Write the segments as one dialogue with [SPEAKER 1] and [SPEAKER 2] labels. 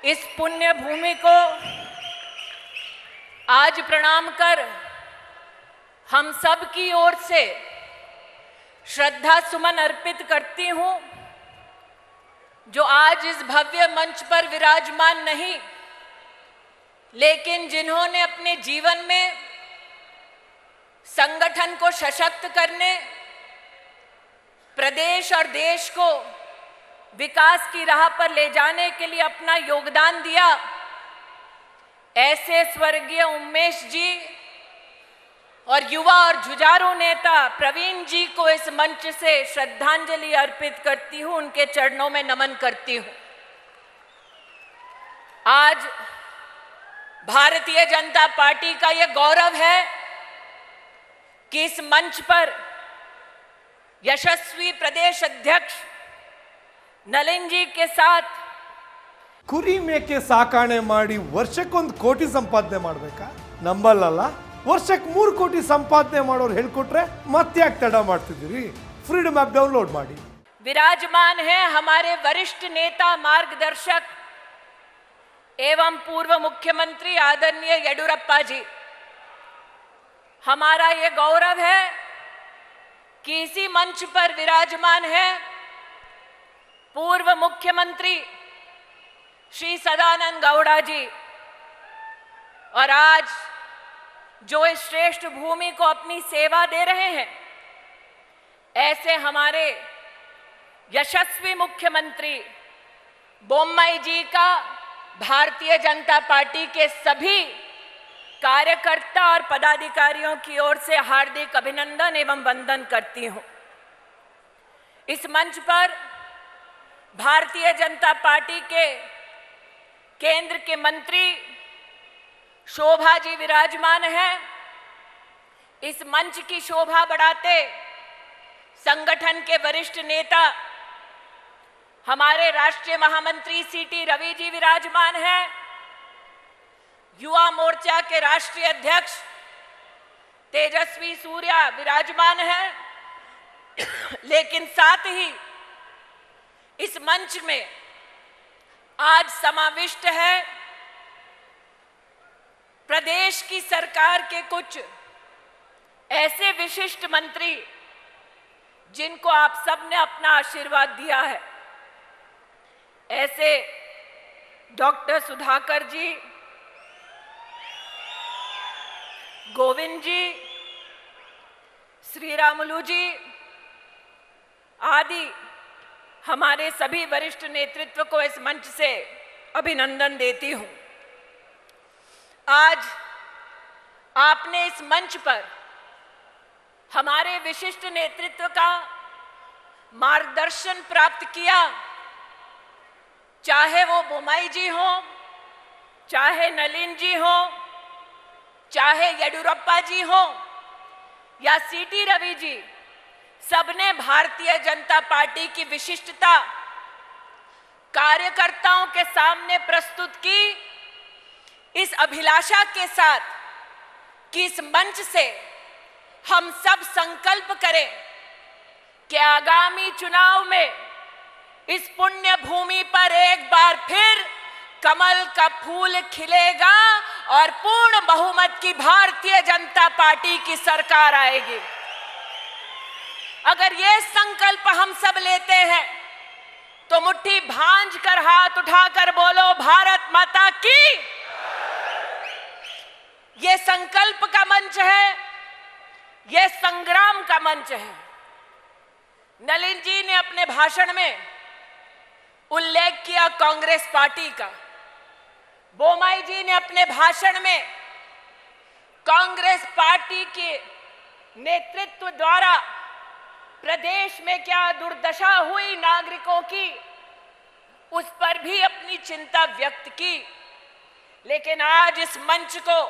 [SPEAKER 1] इस पुण्य भूमि को आज प्रणाम कर हम सब की ओर से श्रद्धा सुमन अर्पित करती हूं, जो आज इस भव्य मंच पर विराजमान नहीं, लेकिन जिन्होंने अपने जीवन में संगठन को सशक्त करने, प्रदेश और देश को विकास की राह पर ले जाने के लिए अपना योगदान दिया, ऐसे स्वर्गीय उमेश जी और युवा और जुझारू नेता प्रवीण जी को इस मंच से श्रद्धांजलि अर्पित करती हूं, उनके चरणों में नमन करती हूं। आज भारतीय जनता पार्टी का यह गौरव है कि इस मंच पर यशस्वी प्रदेश अध्यक्ष नलिन जी के साथ
[SPEAKER 2] ಕುರಿ ಮೇಕೆ ಸಾಕಾಣೆ ಮಾಡಿ ವರ್ಷಕ್ಕೊಂದು ಕೋಟಿ ಸಂಪಾದನೆ ಮಾಡಬೇಕಾ? ನಂಬಲ್ಲಲ್ಲ. ವರ್ಷಕ್ಕೆ 3 ಕೋಟಿ ಸಂಪಾದನೆ ಮಾಡೋರು ಹೇಳ್ಕೊಟ್ರೆ ಮತ್ತೆ ಯಾಕೆ ತಡ ಮಾಡ್ತಿದ್ದೀರಿ? ಫ್ರೀಡಮ್ ಆಪ್ ಡೌನ್ಲೋಡ್ ಮಾಡಿ.
[SPEAKER 1] विराजमान है हमारे वरिष्ठ नेता, मार्गदर्शक एवं पूर्व मुख्यमंत्री आदरणीय येडियुरप्पा जी। हमारा ये गौरव है कि इसी मंच पर विराजमान है पूर्व मुख्यमंत्री श्री सदानंद गौड़ा जी, और आज जो इस श्रेष्ठ भूमि को अपनी सेवा दे रहे हैं, ऐसे हमारे यशस्वी मुख्यमंत्री बोम्मई जी का भारतीय जनता पार्टी के सभी कार्यकर्ता और पदाधिकारियों की ओर से हार्दिक अभिनंदन एवं वंदन करती हूं। इस मंच पर भारतीय जनता पार्टी के केंद्र के मंत्री शोभा जी विराजमान हैं। इस मंच की शोभा बढ़ाते संगठन के वरिष्ठ नेता हमारे राष्ट्रीय महामंत्री सीटी रवि जी विराजमान हैं। युवा मोर्चा के राष्ट्रीय अध्यक्ष तेजस्वी सूर्या विराजमान हैं। लेकिन साथ ही इस मंच में आज समाविष्ट है प्रदेश की सरकार के कुछ ऐसे विशिष्ट मंत्री जिनको आप सबने अपना आशीर्वाद दिया है। ऐसे डॉक्टर सुधाकर जी, गोविंद जी, श्री रामुलू जी आदि हमारे सभी वरिष्ठ नेतृत्व को इस मंच से अभिनंदन देती हूं। आज आपने इस मंच पर हमारे विशिष्ट नेतृत्व का मार्गदर्शन प्राप्त किया, चाहे वो बोम्मई जी हो, चाहे नलिन जी हो, चाहे येडियुरप्पा जी हो या सीटी रवि जी, सबने भारतीय जनता पार्टी की विशिष्टता कार्यकर्ताओं के सामने प्रस्तुत की, इस अभिलाषा के साथ कि इस मंच से हम सब संकल्प करें कि आगामी चुनाव में इस पुण्य भूमि पर एक बार फिर कमल का फूल खिलेगा और पूर्ण बहुमत की भारतीय जनता पार्टी की सरकार आएगी। अगर ये संकल्प हम सब लेते हैं तो मुट्ठी भांज कर हाथ उठाकर बोलो भारत माता की। ये संकल्प का मंच है, ये संग्राम का मंच है। नलिन जी ने अपने भाषण में उल्लेख किया कांग्रेस पार्टी का, बोम्मई जी ने अपने भाषण में कांग्रेस पार्टी के नेतृत्व द्वारा प्रदेश में क्या दुर्दशा हुई नागरिकों की, उस पर भी अपनी चिंता व्यक्त की। लेकिन आज इस मंच को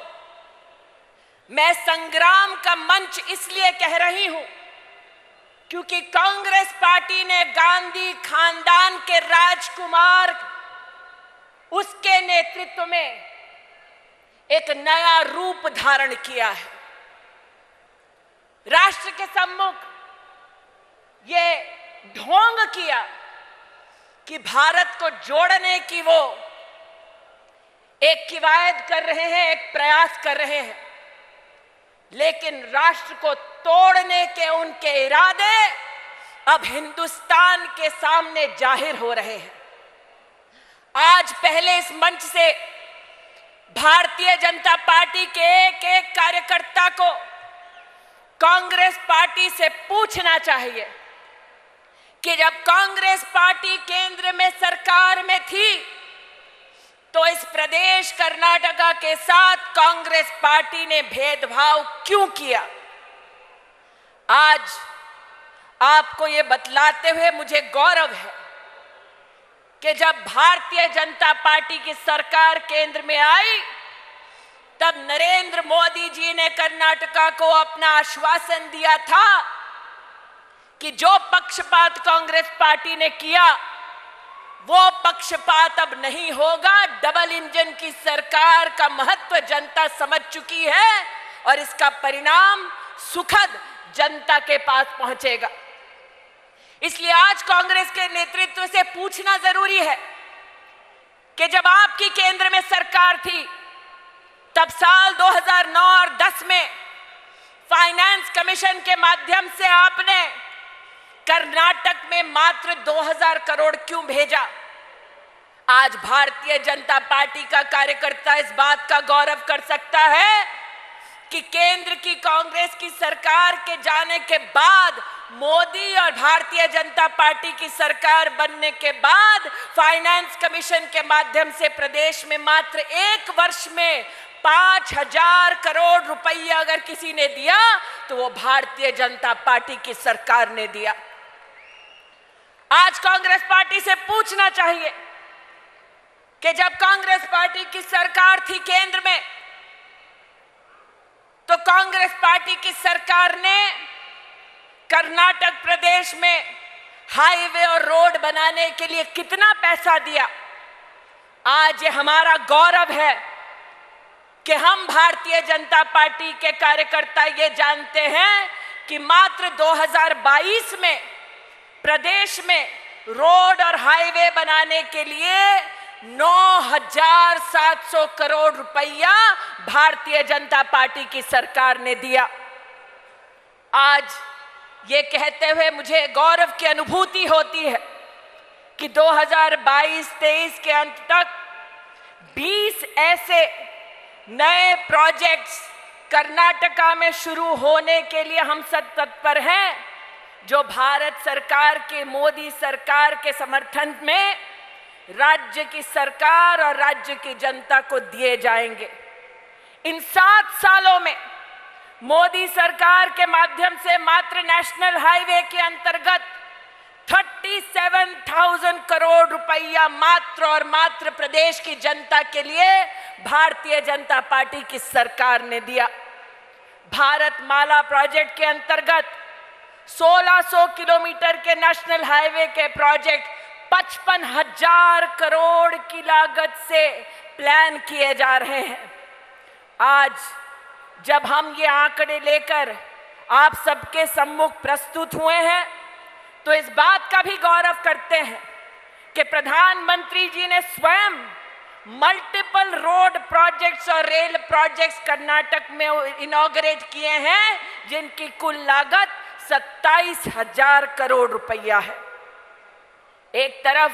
[SPEAKER 1] मैं संग्राम का मंच इसलिए कह रही हूं क्योंकि कांग्रेस पार्टी ने गांधी खानदान के राजकुमार उसके नेतृत्व में एक नया रूप धारण किया है। राष्ट्र के सम्मुख ये ढोंग किया कि भारत को जोड़ने की वो एक किवायद कर रहे हैं, एक प्रयास कर रहे हैं, लेकिन राष्ट्र को तोड़ने के उनके इरादे अब हिंदुस्तान के सामने जाहिर हो रहे हैं। आज पहले इस मंच से भारतीय जनता पार्टी के एक एक कार्यकर्ता को कांग्रेस पार्टी से पूछना चाहिए कि जब कांग्रेस पार्टी केंद्र में सरकार में थी तो इस प्रदेश कर्नाटका के साथ कांग्रेस पार्टी ने भेदभाव क्यों किया। आज आपको ये बतलाते हुए मुझे गौरव है कि जब भारतीय जनता पार्टी की सरकार केंद्र में आई तब नरेंद्र मोदी जी ने कर्नाटका को अपना आश्वासन दिया था कि जो पक्षपात कांग्रेस पार्टी ने किया वो पक्षपात अब नहीं होगा। डबल इंजन की सरकार का महत्व जनता समझ चुकी है और इसका परिणाम सुखद जनता के पास पहुंचेगा। इसलिए आज कांग्रेस के नेतृत्व से पूछना जरूरी है कि जब आपकी केंद्र में सरकार थी तब साल 2009 और 10 में फाइनेंस कमीशन के माध्यम से आपने कर्नाटक में मात्र 2000 करोड़ क्यों भेजा। आज भारतीय जनता पार्टी का कार्यकर्ता इस बात का गौरव कर सकता है कि केंद्र की कांग्रेस की सरकार के जाने के बाद, मोदी और भारतीय जनता पार्टी की सरकार बनने के बाद फाइनेंस कमीशन के माध्यम से प्रदेश में मात्र एक वर्ष में 5000 करोड़ रुपया अगर किसी ने दिया तो वो भारतीय जनता पार्टी की सरकार ने दिया। आज कांग्रेस पार्टी से पूछना चाहिए कि जब कांग्रेस पार्टी की सरकार थी केंद्र में तो कांग्रेस पार्टी की सरकार ने कर्नाटक प्रदेश में हाईवे और रोड बनाने के लिए कितना पैसा दिया। आज ये हमारा गौरव है कि हम भारतीय जनता पार्टी के कार्यकर्ता ये जानते हैं कि मात्र 2022 में प्रदेश में रोड और हाईवे बनाने के लिए 9700 करोड़ रुपया भारतीय जनता पार्टी की सरकार ने दिया। आज ये कहते हुए मुझे गौरव की अनुभूति होती है कि 2022-23 के अंत तक 20 ऐसे नए प्रोजेक्ट्स कर्नाटका में शुरू होने के लिए हम सब तत्पर हैं जो भारत सरकार के, मोदी सरकार के समर्थन में राज्य की सरकार और राज्य की जनता को दिए जाएंगे। इन 7 सालों में मोदी सरकार के माध्यम से मात्र नेशनल हाईवे के अंतर्गत 37,000 करोड़ रुपया मात्र और मात्र प्रदेश की जनता के लिए भारतीय जनता पार्टी की सरकार ने दिया। भारत माला प्रोजेक्ट के अंतर्गत 1600 किलोमीटर के नेशनल हाईवे के प्रोजेक्ट 55,000 करोड़ की लागत से प्लान किए जा रहे हैं। आज जब हम ये आंकड़े लेकर आप सबके सम्मुख प्रस्तुत हुए हैं तो इस बात का भी गौरव करते हैं कि प्रधानमंत्री जी ने स्वयं मल्टीपल रोड प्रोजेक्ट्स और रेल प्रोजेक्ट्स कर्नाटक में इनॉग्रेट किए हैं जिनकी कुल लागत 27,000 करोड़ रुपया है। एक तरफ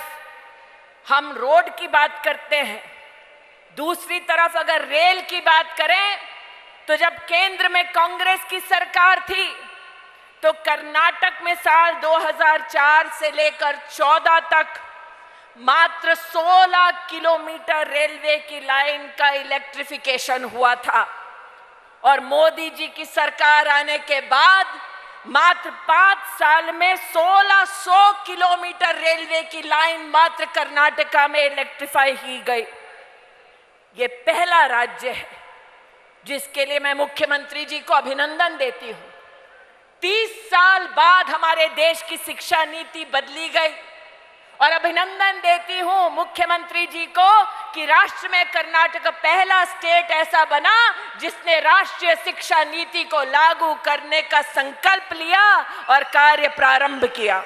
[SPEAKER 1] हम रोड की बात करते हैं, दूसरी तरफ अगर रेल की बात करें तो जब केंद्र में कांग्रेस की सरकार थी तो कर्नाटक में साल 2004 से लेकर 14 तक मात्र 16 किलोमीटर रेलवे की लाइन का इलेक्ट्रिफिकेशन हुआ था और मोदी जी की सरकार आने के बाद मात्र 5 साल में 1600 किलोमीटर रेलवे की लाइन मात्र कर्नाटका में इलेक्ट्रीफाई की गई। ये पहला राज्य है जिसके लिए मैं मुख्यमंत्री जी को अभिनंदन देती हूँ। 30 साल बाद हमारे देश की शिक्षा नीति बदली गई और अभिनंदन देती हूँ मुख्यमंत्री जी को कि राष्ट्र में कर्नाटक पहला स्टेट ऐसा बना जिसने राष्ट्रीय शिक्षा नीति को लागू करने का संकल्प लिया और कार्य प्रारंभ किया।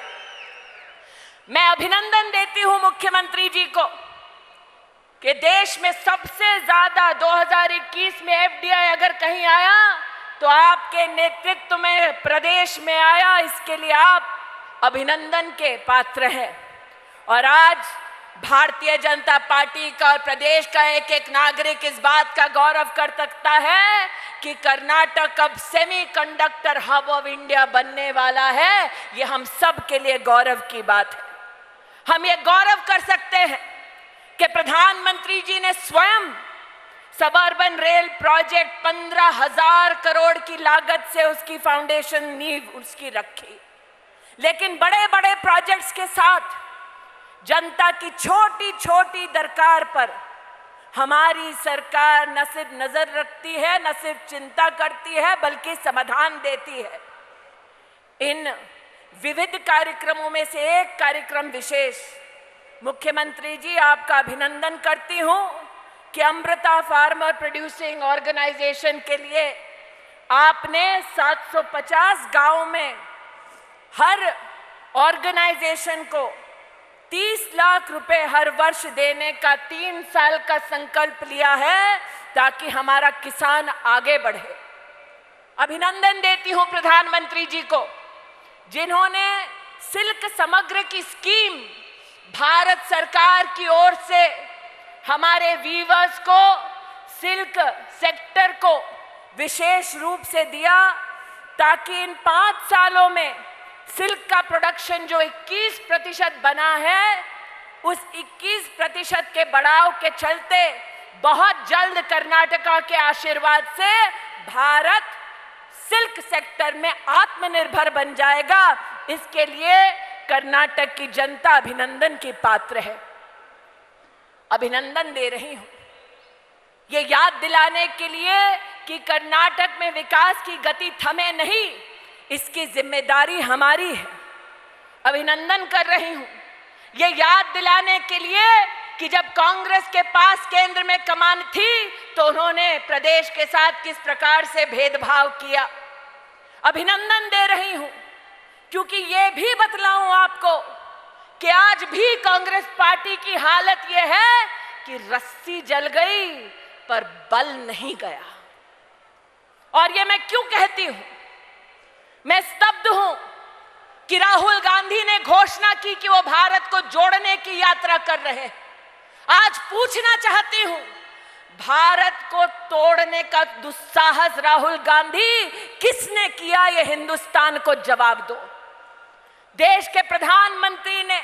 [SPEAKER 1] मैं अभिनंदन देती हूँ मुख्यमंत्री जी को कि देश में सबसे ज्यादा 2021 में एफडीआई अगर कहीं आया तो आपके नेतृत्व में प्रदेश में आया। इसके लिए आप अभिनंदन के पात्र हैं। और आज भारतीय जनता पार्टी का और प्रदेश का एक एक नागरिक इस बात का गौरव कर सकता है कि कर्नाटक अब सेमीकंडक्टर हब ऑफ इंडिया बनने वाला है। ये हम सब के लिए गौरव की बात है। हम ये गौरव कर सकते हैं कि प्रधानमंत्री जी ने स्वयं सबअर्बन रेल प्रोजेक्ट 15,000 करोड़ की लागत से उसकी फाउंडेशन नींव उसकी रखी। लेकिन बड़े बड़े प्रोजेक्ट्स के साथ जनता की छोटी छोटी दरकार पर हमारी सरकार न सिर्फ नजर रखती है, न सिर्फ चिंता करती है, बल्कि समाधान देती है। इन विविध कार्यक्रमों में से एक कार्यक्रम विशेष, मुख्यमंत्री जी आपका अभिनंदन करती हूं कि अमृता फार्मर प्रोड्यूसिंग ऑर्गेनाइजेशन के लिए आपने 750 गांव में हर ऑर्गेनाइजेशन को 30 लाख रुपए हर वर्ष देने का 3 साल का संकल्प लिया है ताकि हमारा किसान आगे बढ़े। अभिनंदन देती हूं प्रधानमंत्री जी को जिन्होंने सिल्क समग्र की स्कीम भारत सरकार की ओर से हमारे वीवर्स को, सिल्क सेक्टर को विशेष रूप से दिया ताकि इन 5 सालों में सिल्क का प्रोडक्शन जो 21% बना है, उस 21% के बढ़ाव के चलते बहुत जल्द कर्नाटका के आशीर्वाद से भारत सिल्क सेक्टर में आत्मनिर्भर बन जाएगा। इसके लिए कर्नाटक की जनता अभिनंदन की पात्र है। अभिनंदन दे रही हूं ये याद दिलाने के लिए कि कर्नाटक में विकास की गति थमे नहीं, इसकी जिम्मेदारी हमारी है। अभिनंदन कर रही हूं ये याद दिलाने के लिए कि जब कांग्रेस के पास केंद्र में कमान थी तो उन्होंने प्रदेश के साथ किस प्रकार से भेदभाव किया। अभिनंदन दे रही हूं क्योंकि ये भी बतलाऊं आपको कि आज भी कांग्रेस पार्टी की हालत ये है कि रस्सी जल गई पर बल नहीं गया। और ये मैं क्यों कहती हूं? मैं स्तब्ध हूं कि राहुल गांधी ने घोषणा की कि वो भारत को जोड़ने की यात्रा कर रहे हैं। आज पूछना चाहती हूं, भारत को तोड़ने का दुस्साहस राहुल गांधी किसने किया? ये हिंदुस्तान को जवाब दो। देश के प्रधानमंत्री ने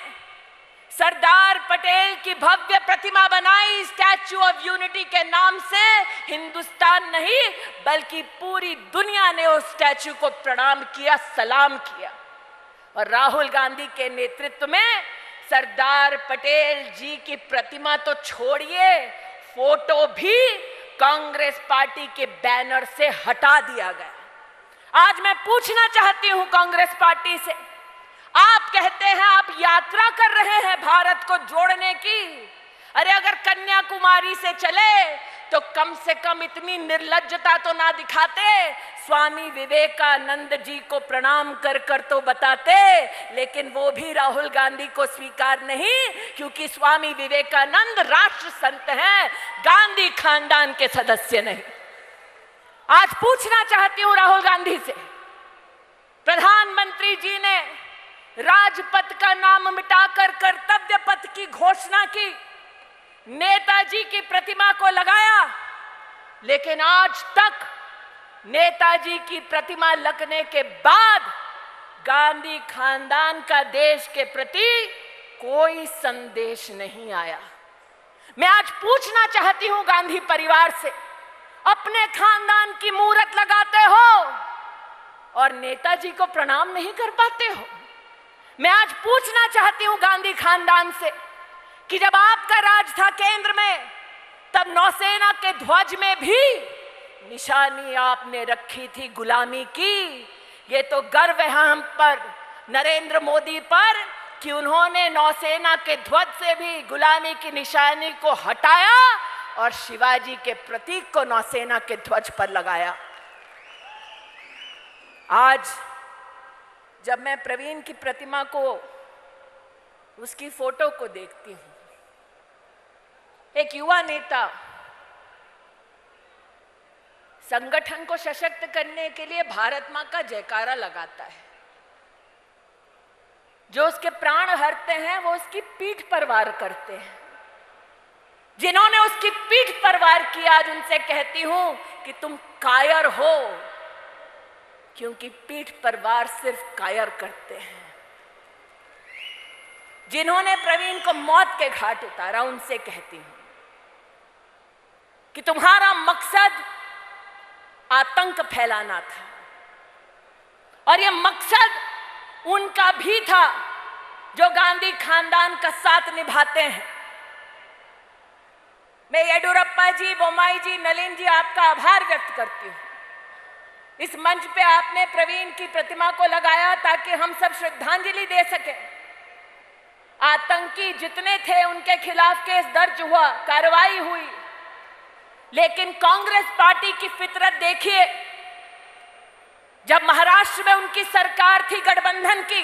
[SPEAKER 1] सरदार पटेल की भव्य प्रतिमा बनाई, स्टैच्यू ऑफ यूनिटी के नाम से। हिंदुस्तान नहीं बल्कि पूरी दुनिया ने उस स्टैच्यू को प्रणाम किया, सलाम किया। और राहुल गांधी के नेतृत्व में सरदार पटेल जी की प्रतिमा तो छोड़िए, फोटो भी कांग्रेस पार्टी के बैनर से हटा दिया गया। आज मैं पूछना चाहती हूं कांग्रेस पार्टी से, आप कहते हैं आप यात्रा कर रहे हैं भारत को जोड़ने की। अरे अगर कन्याकुमारी से चले तो कम से कम इतनी निर्लज्जता तो ना दिखाते, स्वामी विवेकानंद जी को प्रणाम कर कर तो बताते। लेकिन वो भी राहुल गांधी को स्वीकार नहीं, क्योंकि स्वामी विवेकानंद राष्ट्र संत हैं, गांधी खानदान के सदस्य नहीं। आज पूछना चाहती हूं राहुल गांधी से, प्रधानमंत्री जी ने राजपथ का नाम मिटाकर कर्तव्य पथ की घोषणा की, नेताजी की प्रतिमा को लगाया, लेकिन आज तक नेताजी की प्रतिमा लगने के बाद गांधी खानदान का देश के प्रति कोई संदेश नहीं आया। मैं आज पूछना चाहती हूं गांधी परिवार से, अपने खानदान की मूरत लगाते हो और नेताजी को प्रणाम नहीं कर पाते हो। मैं आज पूछना चाहती हूं गांधी खानदान से कि जब आपका राज था केंद्र में, तब नौसेना के ध्वज में भी निशानी आपने रखी थी गुलामी की। ये तो गर्व है हम पर, नरेंद्र मोदी पर, कि उन्होंने नौसेना के ध्वज से भी गुलामी की निशानी को हटाया और शिवाजी के प्रतीक को नौसेना के ध्वज पर लगाया। आज जब मैं प्रवीण की प्रतिमा को, उसकी फोटो को देखती हूं, एक युवा नेता संगठन को सशक्त करने के लिए भारत मां का जयकारा लगाता है। जो उसके प्राण हरते हैं वो उसकी पीठ पर वार करते हैं। जिन्होंने उसकी पीठ पर वार किया, आज उनसे कहती हूं कि तुम कायर हो, क्योंकि पीठ पर वार सिर्फ कायर करते हैं। जिन्होंने प्रवीण को मौत के घाट उतारा, उनसे कहती हूं कि तुम्हारा मकसद आतंक फैलाना था, और यह मकसद उनका भी था जो गांधी खानदान का साथ निभाते हैं। मैं येडियुरप्पा जी, बोम्माई जी, नलिन जी, आपका आभार व्यक्त करती हूं। इस मंच पे आपने प्रवीण की प्रतिमा को लगाया ताकि हम सब श्रद्धांजलि दे सके। आतंकी जितने थे उनके खिलाफ केस दर्ज हुआ, कार्रवाई हुई, लेकिन कांग्रेस पार्टी की फितरत देखिए। जब महाराष्ट्र में उनकी सरकार थी गठबंधन की,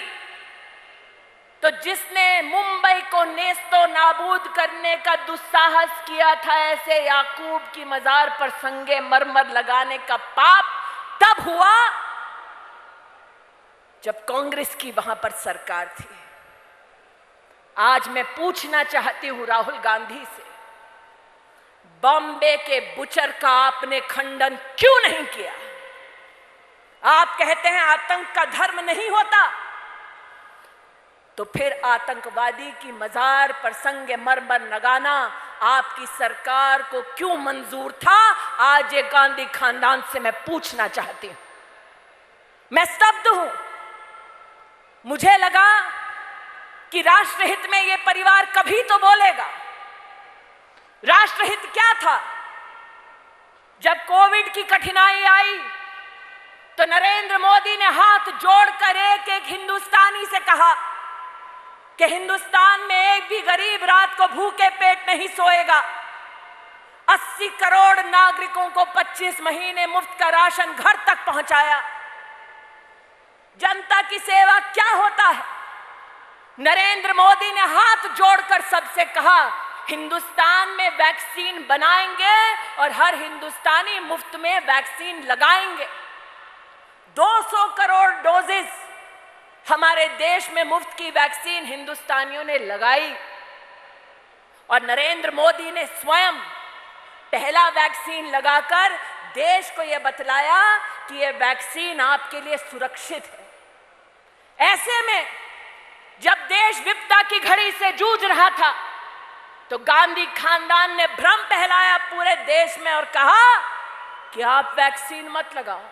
[SPEAKER 1] तो जिसने मुंबई को नेस्तो नाबूद करने का दुस्साहस किया था, ऐसे याकूब की मजार पर संगे मरमर लगाने का पाप तब हुआ जब कांग्रेस की वहां पर सरकार थी। आज मैं पूछना चाहती हूं राहुल गांधी से, बॉम्बे के बुचर का आपने खंडन क्यों नहीं किया? आप कहते हैं आतंक का धर्म नहीं होता, तो फिर आतंकवादी की मजार पर संगे मरमर लगाना आपकी सरकार को क्यों मंजूर था? आज ये गांधी खानदान से मैं पूछना चाहती हूं। मैं स्तब्ध हूं। मुझे लगा कि राष्ट्रहित में ये परिवार कभी तो बोलेगा। राष्ट्रहित क्या था? जब कोविड की कठिनाई आई तो नरेंद्र मोदी ने हाथ जोड़कर एक एक हिंदुस्तानी से कहा कि हिंदुस्तान में एक भी गरीब रात को भूखे पेट नहीं सोएगा। 80 करोड़ नागरिकों को 25 महीने मुफ्त का राशन घर तक पहुंचाया। जनता की सेवा क्या होता है? नरेंद्र मोदी ने हाथ जोड़कर सबसे कहा, हिंदुस्तान में वैक्सीन बनाएंगे और हर हिंदुस्तानी मुफ्त में वैक्सीन लगाएंगे। 200 करोड़ डोजेस हमारे देश में मुफ्त की वैक्सीन हिंदुस्तानियों ने लगाई, और नरेंद्र मोदी ने स्वयं पहला वैक्सीन लगाकर देश को यह बतलाया कि यह वैक्सीन आपके लिए सुरक्षित है। ऐसे में जब देश विपदा की घड़ी से जूझ रहा था, तो गांधी खानदान ने भ्रम फैलाया पूरे देश में और कहा कि आप वैक्सीन मत लगाओ।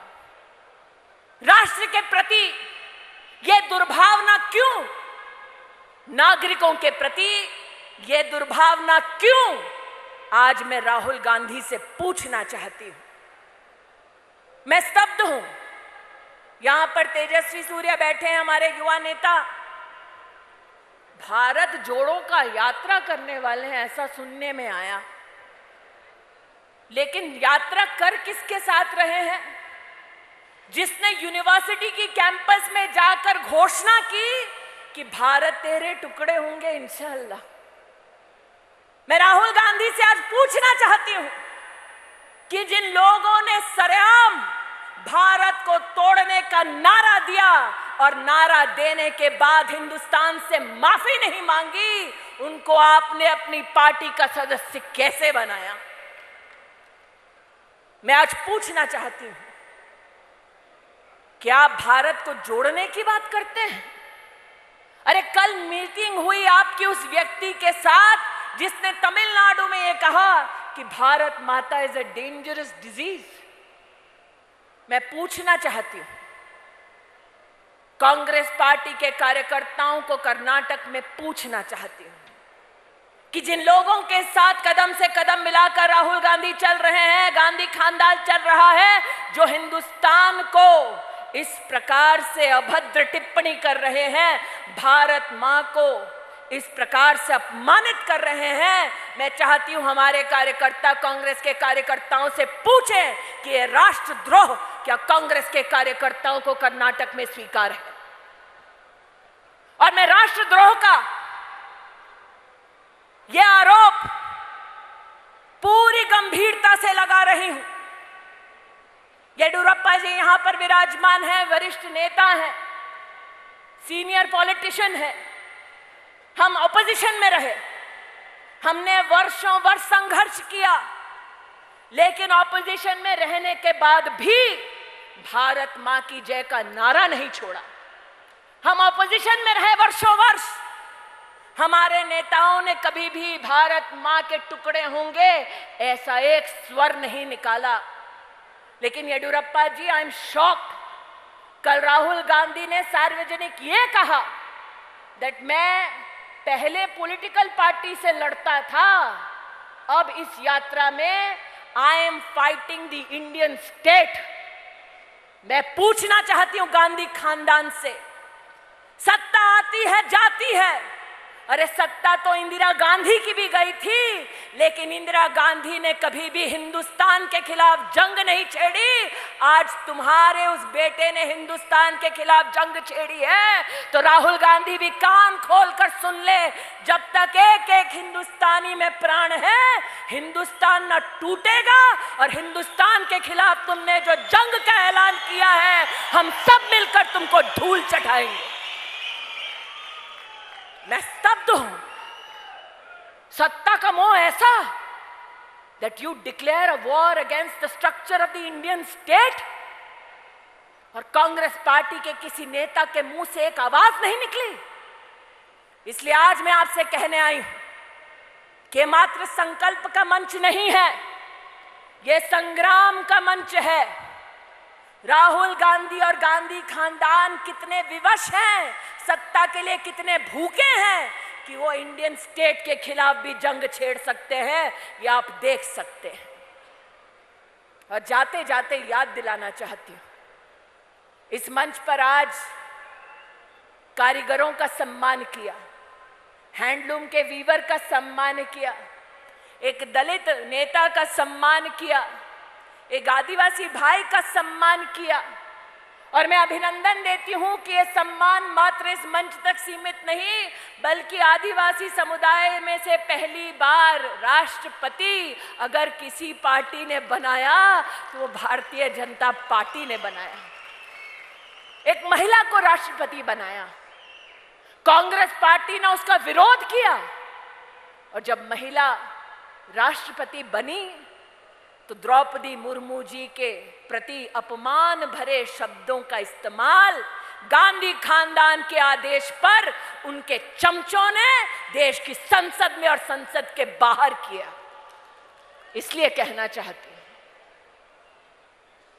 [SPEAKER 1] राष्ट्र के प्रति यह दुर्भावना क्यों? नागरिकों के प्रति यह दुर्भावना क्यों? आज मैं राहुल गांधी से पूछना चाहती हूं। मैं स्तब्ध हूं। यहां पर तेजस्वी सूर्या बैठे हैं, हमारे युवा नेता। भारत जोड़ो का यात्रा करने वाले हैं, ऐसा सुनने में आया, लेकिन यात्रा कर किसके साथ रहे हैं? जिसने यूनिवर्सिटी की कैंपस में जाकर घोषणा की कि भारत तेरे टुकड़े होंगे इंशाअल्लाह। मैं राहुल गांधी से आज पूछना चाहती हूं कि जिन लोगों ने सरेआम भारत को तोड़ने का नारा दिया और नारा देने के बाद हिंदुस्तान से माफी नहीं मांगी, उनको आपने अपनी पार्टी का सदस्य कैसे बनाया? मैं आज पूछना चाहती हूं, क्या आप भारत को जोड़ने की बात करते हैं? अरे कल मीटिंग हुई आपकी उस व्यक्ति के साथ जिसने तमिलनाडु में यह कहा कि भारत माता इज अ डेंजरस डिजीज। मैं पूछना चाहती हूं, कांग्रेस पार्टी के कार्यकर्ताओं को कर्नाटक में पूछना चाहती हूं कि जिन लोगों के साथ कदम से कदम मिलाकर राहुल गांधी चल रहे हैं, गांधी खानदान चल रहा है, जो हिंदुस्तान को इस प्रकार से अभद्र टिप्पणी कर रहे हैं, भारत मां को इस प्रकार से अपमानित कर रहे हैं, मैं चाहती हूं हमारे कार्यकर्ता कांग्रेस के कार्यकर्ताओं से पूछें कि यह राष्ट्रद्रोह क्या कांग्रेस के कार्यकर्ताओं को कर्नाटक में स्वीकार है? और मैं राष्ट्रद्रोह का यह आरोप गंभीरता से लगा रही हूं। येडियुरप्पा जी यहां पर विराजमान हैं, वरिष्ठ नेता हैं, सीनियर पॉलिटिशियन हैं। हम ऑपोजिशन में रहे, हमने वर्षों वर्ष संघर्ष किया, लेकिन ऑपोजिशन में रहने के बाद भी भारत मां की जय का नारा नहीं छोड़ा। हम ऑपोजिशन में रहे वर्षों वर्ष, हमारे नेताओं ने कभी भी भारत मां के टुकड़े होंगे ऐसा एक स्वर नहीं निकाला। लेकिन येडियुरप्पा जी, आई एम शॉक्ड। कल राहुल गांधी ने सार्वजनिक ये कहा दैट मैं पहले पॉलिटिकल पार्टी से लड़ता था, अब इस यात्रा में I am fighting the Indian state. मैं पूछना चाहती हूं गांधी खानदान से, सत्ता आती है जाती है, अरे सत्ता तो इंदिरा गांधी की भी गई थी, लेकिन इंदिरा गांधी ने कभी भी हिंदुस्तान के खिलाफ जंग नहीं छेड़ी। आज तुम्हारे उस बेटे ने हिंदुस्तान के खिलाफ जंग छेड़ी है, तो राहुल गांधी भी कान खोलकर सुन ले, जब तक एक एक हिंदुस्तानी में प्राण है, हिंदुस्तान न टूटेगा। और हिंदुस्तान के खिलाफ तुमने जो जंग का ऐलान किया है, हम सब मिलकर तुमको धूल चढ़ाएंगे। मैं स्तब्ध हूं। सत्ता का मोह ऐसा that you declare a war against the structure of the Indian state, और कांग्रेस पार्टी के किसी नेता के मुंह से एक आवाज नहीं निकली। इसलिए आज मैं आपसे कहने आई हूं कि मात्र संकल्प का मंच नहीं है, यह संग्राम का मंच है। राहुल गांधी और गांधी खानदान कितने विवश हैं, सत्ता के लिए कितने भूखे हैं कि वो इंडियन स्टेट के खिलाफ भी जंग छेड़ सकते हैं, ये आप देख सकते हैं। और जाते जाते याद दिलाना चाहती हूं, इस मंच पर आज कारीगरों का सम्मान किया, हैंडलूम के वीवर का सम्मान किया, एक दलित नेता का सम्मान किया, एक आदिवासी भाई का सम्मान किया। और मैं अभिनंदन देती हूं कि यह सम्मान मात्र इस मंच तक सीमित नहीं, बल्कि आदिवासी समुदाय में से पहली बार राष्ट्रपति अगर किसी पार्टी ने बनाया तो वो भारतीय जनता पार्टी ने बनाया। एक महिला को राष्ट्रपति बनाया, कांग्रेस पार्टी ने उसका विरोध किया, और जब महिला राष्ट्रपति बनी तो द्रौपदी मुर्मू जी के प्रति अपमान भरे शब्दों का इस्तेमाल गांधी खानदान के आदेश पर उनके चमचों ने देश की संसद में और संसद के बाहर किया। इसलिए कहना चाहती हूं,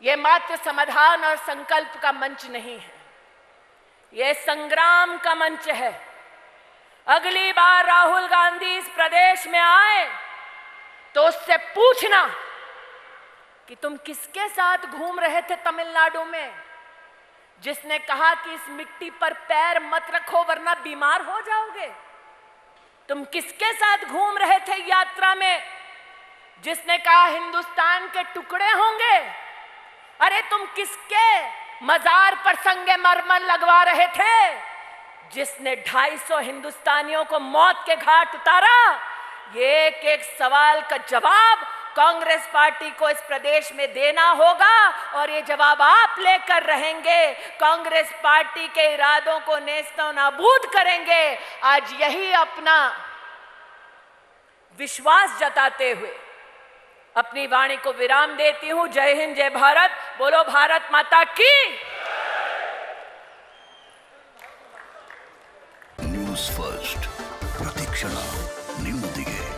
[SPEAKER 1] यह मात्र समाधान और संकल्प का मंच नहीं है, यह संग्राम का मंच है। अगली बार राहुल गांधी इस प्रदेश में आए तो उससे पूछना कि तुम किसके साथ घूम रहे थे तमिलनाडु में, जिसने कहा कि इस मिट्टी पर पैर मत रखो वरना बीमार हो जाओगे। तुम किसके साथ घूम रहे थे यात्रा में, जिसने कहा हिंदुस्तान के टुकड़े होंगे। अरे तुम किसके मजार पर संगमरमर लगवा रहे थे, जिसने 250 हिंदुस्तानियों को मौत के घाट उतारा। ये एक एक सवाल का जवाब कांग्रेस पार्टी को इस प्रदेश में देना होगा, और ये जवाब आप लेकर रहेंगे, कांग्रेस पार्टी के इरादों को नेस्तो नाबूद करेंगे। आज यही अपना विश्वास जताते हुए अपनी वाणी को विराम देती हूं। जय हिंद, जय भारत, बोलो भारत माता की।
[SPEAKER 3] न्यूज फर्स्ट, प्रतीक्षणा निम्नदिगे।